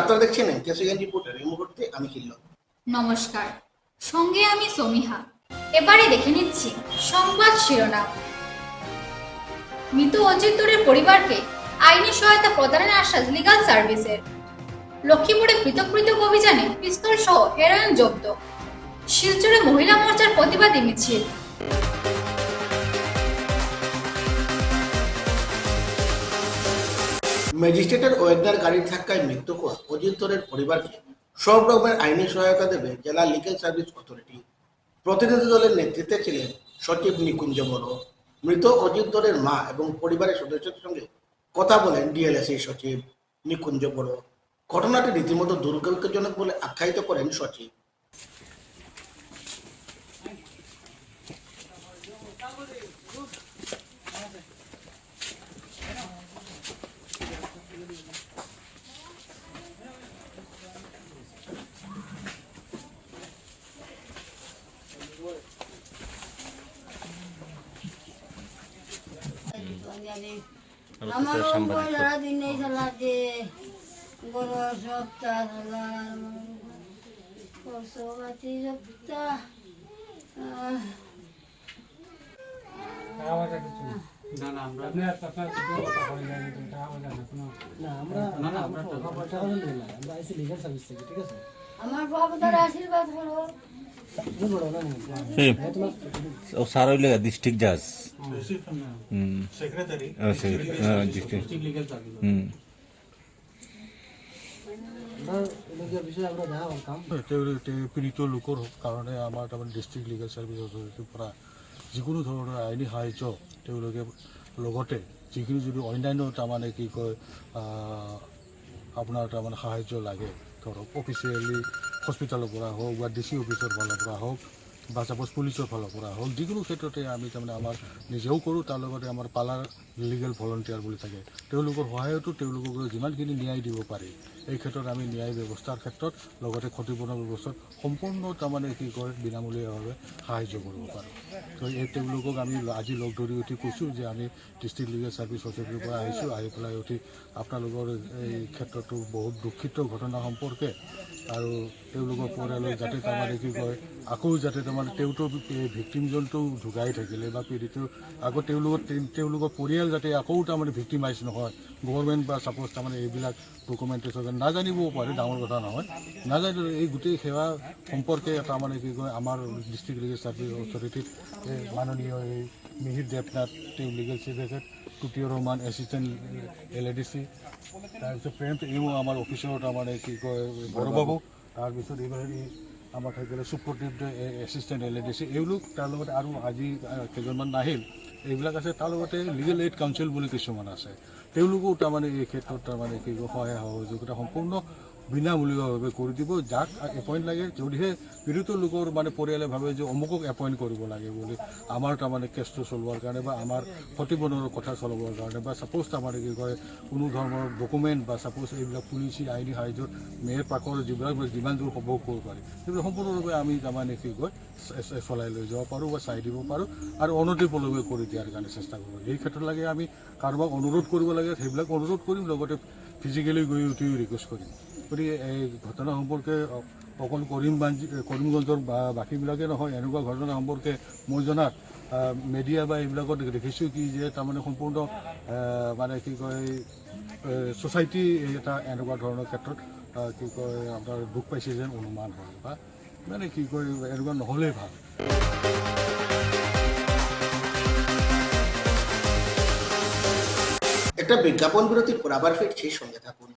আপনারা দেখছেন এনকেএসএন রিপোর্টার। এই মুহূর্তে আমি হিল্লন। নমস্কার, সঙ্গে আমি সমীহা। এবারে দেখে নিচ্ছি সংবাদ শিরোনাম। মৃত অজিত দোরের পরিবারকে আইনি সহায়তা প্রদানের আশ্বাস লিগাল সার্ভিসের। লক্ষ্মীপুরে পৃথক পৃথক অভিযানে পিস্তল সহ হেরোইন জব্দ। শিলচরে মহিলা মোর্চার প্রতিবাদী মিছিল। ম্যাজিস্ট্রেটের ওয়েগনার গাড়ির ধাক্কায় মৃত্যু হওয়া অজিত দোরের পরিবারকে সব রকমের আইনি সহায়তা দেবে জেলা লিগ্যাল সার্ভিস অথরিটি। প্রতিনিধি দলের নেতৃত্বে ছিলেন সচিব নিকুঞ্জ বড়। মৃত অজিত দোরের মা এবং পরিবারের সদস্যদের সঙ্গে কথা বলেন ডিএলএসি সচিব নিকুঞ্জ বড়। ঘটনাটি রীতিমতো দুর্ভাগ্যজনক বলে আখ্যায়িত করেন সচিব। আমার সারাদিন এই খেলা যে বড় সপ্তাহ পরশুবাতি সপ্তাহ আমার বাবার আশীর্বাদ করো। सारा डिस्ट्रिक्ट जज सेक्रेटरी डिस्ट्रिक्ट लीगल सर्विस পীড়িত লোকৰ কাৰণে আমাৰ তাৰমানে ডিষ্ট্ৰিক্ট লিগেল ছাৰ্ভিচ অথৰিটিৰ পৰা যিকোনো ধৰণৰ আইনী সাহাৰ্য তেওঁলোকে লগতে যিখিনি যদি অন্যান্য তাৰমানে কি কয় আপোনাৰ তাৰমানে সাহাৰ্য লাগে, ধৰক অফিচিয়েলি হস্পিটেলৰ পৰা হওক বা ডি চি অফিচৰ ফালৰ পৰা হওক বা ছাপ'জ পুলিচৰ ফালৰ পৰা হওক, যিকোনো ক্ষেত্ৰতে আমি তাৰমানে আমাৰ নিজেও কৰোঁ। তাৰ লগতে আমাৰ পালাৰ লিগেল ভলণ্টিয়াৰ বুলি থাকে, তেওঁলোকৰ সহায়তো তেওঁলোকক যিমানখিনি ন্যায় দিব পাৰি এই ক্ষেত্ৰত আমি ন্যায় ব্যৱস্থাৰ ক্ষেত্ৰত লগতে ক্ষতিপূৰণৰ ব্যৱস্থাত সম্পূৰ্ণ তাৰমানে কি কয় বিনামূলীয়াভাৱে সাহাৰ্য কৰিব পাৰোঁ। তো এই তেওঁলোকক আমি আজি লগ ধৰি উঠি কৈছোঁ যে আমি ডিষ্ট্ৰিক্ট লিগেল ছাৰ্ভিচ অথৰিটিৰ পৰা আহিছোঁ, আহি পেলাই উঠি আপোনালোকৰ এই ক্ষেত্ৰতো বহুত দুখিত ঘটনা সম্পৰ্কে আৰু তেওঁলোকৰ পৰিয়ালক যাতে তাৰমানে কি কয় আকৌ যাতে তাৰমানে তেওঁতো ভিক্টিমজনটো ঢুকাই থাকিলে বা পীড়িত আকৌ তেওঁলোকৰ পৰিয়াল যাতে আকৌ তাৰমানে ভিক্টিমাইজ নহয়, গভৰ্ণমেণ্ট বা ছাপ'জ তাৰমানে এইবিলাক ডকুমেণ্টেশ্যন নাজানিবও পাৰে, ডাঙৰ কথা নহয়, নাজানিলে এই গোটেই সেৱা সম্পৰ্কে তাৰমানে কি কয় আমাৰ ডিষ্ট্ৰিক্ট লিগেল ছাৰ্ভিচ অথৰিটিত মাননীয় এই মিহিৰ দেৱনাথ তেওঁ লিগেল ছেক্ৰেটাৰী, টুটিয় ৰহমান এছিষ্টেণ্ট LADC, তাৰপিছত প্ৰেম এইও আমাৰ অফিচৰ তাৰমানে কি কয় বড়বাবু, তাৰপিছত এইবাৰ আমাৰ থাকিলে সুপ্ৰদীপ এছিষ্টেণ্ট LADC, এইবিলাক তাৰ লগতে আৰু আজি কেইজনমান নাহিল এইবিলাক আছে। তাৰ লগতে লিগেল এইড কাউন্সিল বুলি কিছুমান আছে, তেওঁলোকেও তাৰমানে এই ক্ষেত্ৰত তাৰমানে কি কয় সহায় সহযোগিতা সম্পূৰ্ণ বিনামূলীয়াভাৱে কৰি দিব। যাক এপইণ্ট লাগে, যদিহে পীড়িত লোকৰ মানে পৰিয়ালে ভাবে যে অমুকক এপইণ্ট কৰিব লাগে বুলি আমাৰ তাৰমানে কেছটো চলোৱাৰ কাৰণে বা আমাৰ ক্ষতিপূৰণৰ কথা চলাবৰ কাৰণে বা ছাপ'জ তাৰমানে কি কয় কোনো ধৰণৰ ডকুমেণ্ট বা ছাপ'জ এইবিলাক পুলিচি আইনী সাহাৰ্যত মেয়ৰ পাকৰ যিবিলাক যিমান দূৰ সম্ভৱ কৰিব পাৰি সেইবিলাক সম্পূৰ্ণৰূপে আমি তাৰমানে কি কয় চলাই লৈ যাব পাৰোঁ বা চাই দিব পাৰোঁ আৰু অনতিপলমে কৰি দিয়াৰ কাৰণে চেষ্টা কৰোঁ। এই ক্ষেত্ৰত লাগে আমি কাৰোবাক অনুৰোধ কৰিব লাগে, সেইবিলাক অনুৰোধ কৰিম, লগতে ফিজিকেলি গৈ উঠিও ৰিকুৱেষ্ট কৰিম। গতিকে এই ঘটনা সম্পৰ্কে অকল কৰিমগঞ্জৰ বাকীবিলাকে নহয়, এনেকুৱা ঘটনা সম্পৰ্কে মই জনাত মিডিয়া বা এইবিলাকত দেখিছোঁ কি যে তাৰমানে সম্পূৰ্ণ মানে কি কয় ছ'চাইটি এটা এনেকুৱা ধৰণৰ ক্ষেত্ৰত কি কয় আপোনাৰ দুখ পাইছে যেন অনুমান হয় বা মানে কি কয় এনেকুৱা নহ'লেই ভাল। একটা বিজ্ঞাপন বিৰতিৰ পৰ আবাৰ ফিৰছি, সঙ্গে থাকুন।